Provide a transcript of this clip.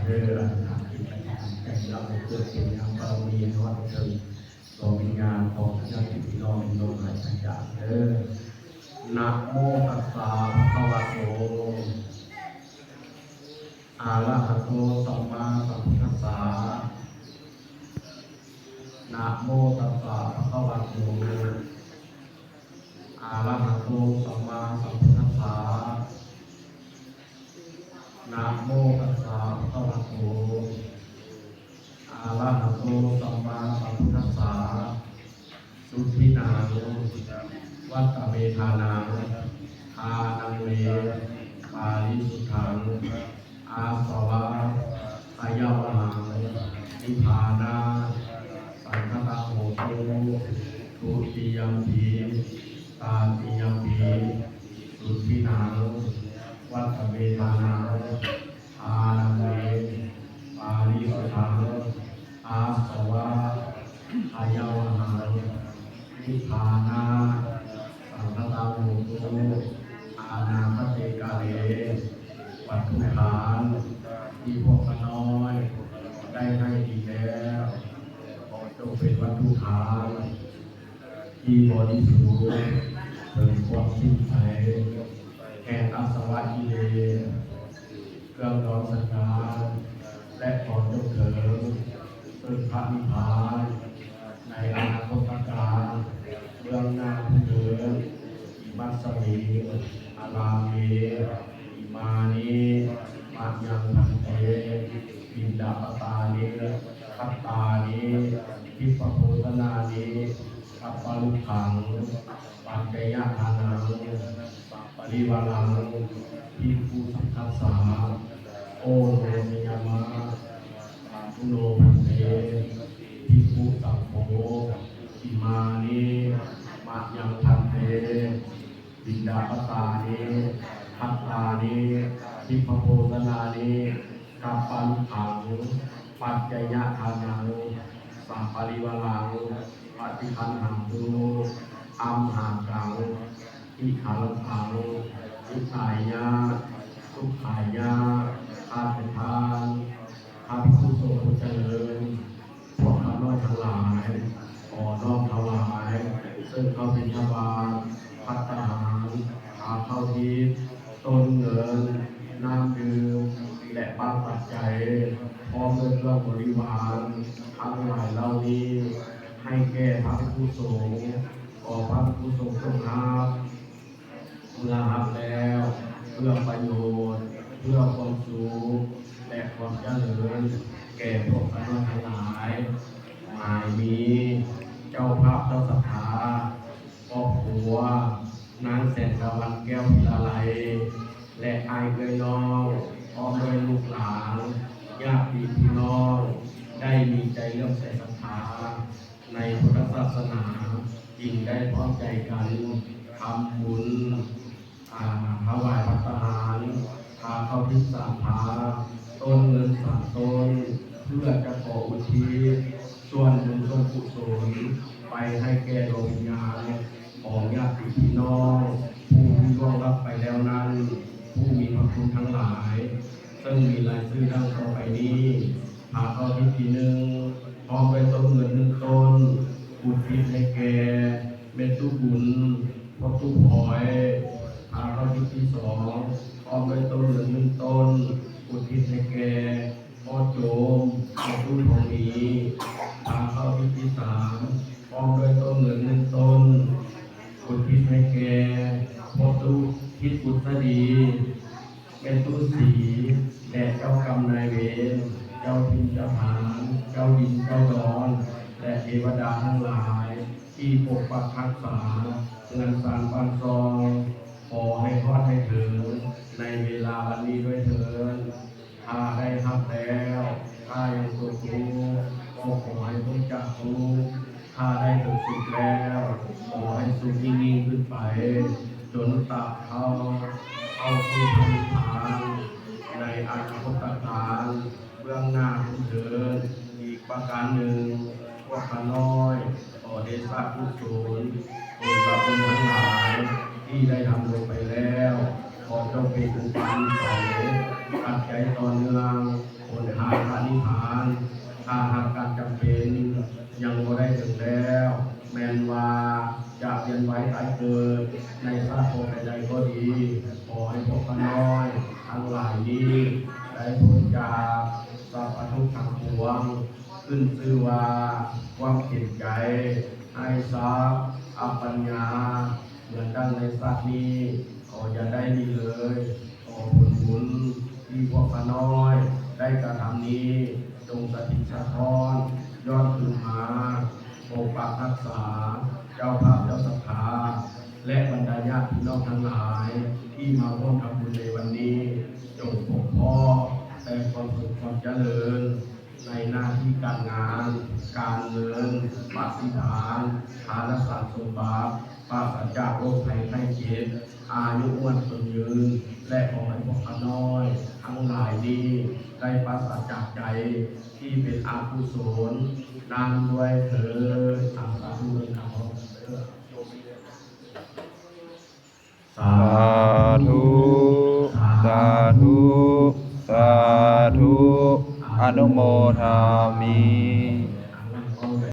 เด้ออธิษฐานจิตอธิษฐานใจเราเกิดเป็นอย่างเรามีนวัตถุดวงวิญญาณของญาติพี่น้องลมหายใจจากเด้อนะโมตัสสะภะคะวะโตอะระหะโตสัมมาสัมพุทธัสสะนะโมตัสสะภะคะวะโตอะระหะโตสัมมาสัมพุทธัสสะนะโมตัสสะภะคะวะโตอะระหะโตสัมมาสัมพุทธัสสะสุทินานุวัตตเมธานังทานังเวปาริสุทธังอาสวะขยาวหังนิพพานาสังฆตาโหตุทุติยัมปีตาติยัมปีสุทินังวัตเมธานังทานังเวปาริสุทธังอาสวะขยาวหังนิพพานาสังฆตาโหตุอานาคติกาเลวัตถุทานที่พวกน้อยได้ให้ดีแล้วขอจงเป็นวัตถุทานที่บริสุทธิ์ถึงความสิ้นไปแห่งอาสวะกิเลสเครื่องร้อนสัญญาและขอจงเถิดซึ่งพระนิพพานในอนาคตการเบื้องหน้าผู้เถิดอิมัสสมิอารามีอิมานิมัจยังพันเตปินดาปตานิคัตตานิทิปโพธนานิกัปปะลุขังปัจจยทานังสัพปริวารังภิกขุสังฆัสสะโอโนสยามะปาตุโนพันเตภิกขุสังโฆอิมานิมัจยังพันเตปินดาปตานิคัตตานิทิปโพธนานิกัปปะลุขังปัจจยทานังสัพปริวารังปฏิคันหังตุอัมหังกังอิขาลังกังอิสายาสุขายาอาภิธานอาภิคุโสเจริญพวกข้าน้อยทั้งหลายขอน้อมถวายซึ่งเขาเป็นชาวาภัตตาหารอาเข้าทิพย์ต้นเงินน้ำดื่มและบางปัจจัยพร้อมด้วยเครื่องบริวารทั้งหลายเหล่านี้ให้แก่พระผู้สงฆ์ขอพระผู้สงฆ์จงรับเมื่อรับแล้วเพื่อประโยชน์เพื่อความสุขและความเจริญแก่พวกข้าน้อยทั้งหลายหมายมีเจ้าภาพเจ้าศรัทธาครอบครัวนางแสนตะวันแก้วพิลาไลและอายเกยน้องพร้อมด้วยลูกหลานญาติพี่น้องได้มีใจเลื่อมใสศรัทธาในพุทธศาสนาจึงได้พร้อมใจกันทำบุญถวายภัตตาหารพาเข้าทิศสามพาต้นเงิน3 ต้นเพื่อจะขออุทิศส่วนบุญส่วนกุศลไปให้แก่ดวงวิญญาณของญาติพี่น้องผู้ที่ร่วงรับไปแล้วนั้นผู้มีพระคุณทั้งหลายซึ่งมีรายชื่อดังต่อไปนี้พาเข้าทิศที่1พร้อมไปต้นเงิน1 ต้นอุทิศให้แก่เมตุบุญพ่อตุ้มหอยพาเข้าทิศที่2พร้อมไปต้นเงิน1 ต้นอุทิศให้แก่พ่อโจมพ่อตุ้มทองดีพาเข้าทิศที่3พร้อมด้วยต้นเงิน1 ต้นอุทิศให้แก่พ่อตุ้มทิศกุศดีเป็นตู้สีและเจ้ากรรมนายเวรเจ้าทินเจ้าฐานเจ้าดินเจ้าดอนและเทวดาทั้งหลายที่ปกปักรักษาเงินสารปันซองขอให้ทอดให้ถึงในเวลาวันนี้ด้วยเถิดถ้าได้ทำแล้วถ้ายังสุขอยู่ก็ขอให้พ้นจากทุกข์ถ้าได้ถึงสุขแล้วขอให้สุขยิ่งขึ้นไปจนตับเข้าสู่พระนิพพานในอนาคตการเบื้องหน้าทุกเถิดอีกประการหนึ่งพวกข้าน้อยขอเดชะกุศลบุญบารมีทั้งหลายที่ได้ทำลงไปแล้วขอจงเป็นอุปนิสัยปัจจัยต่อเนื่องผลหา ข้าน้อยทั้งหลายนี้ได้พ้นจากสัพพทุกข์ทั้งปวงขึ้นชื่อว่าความเห็นใจให้ทรัพย์อปัญญาเหมือนดังในสัตว์นี้ขออย่าได้ดีเลยขอผลบุญที่พวกข้าน้อยได้กระทำนี้จงสถิตสะท้อนยอดขึ้นมาปกปักรักษาเจ้าภาพเจ้าศรัทธาและบรรดาญาติพี่น้องทั้งหลายที่มาร่วมทำบุญในวันนี้จงปกป้องแต่ความสุขความเจริญในหน้าที่การงานการเงินปฏิฐานฐานสารสมบัติปราศจากโรคภัยไข้เจ็บอายุอ้วนคนยืนและขอให้พวกข้าน้อยทั้งหลายนี้ได้ปราศจากใจที่เป็นอกุศลนำด้วยเถิดสาธุเลยครับสา สาธุสาธุสาธุอนุโมทามิ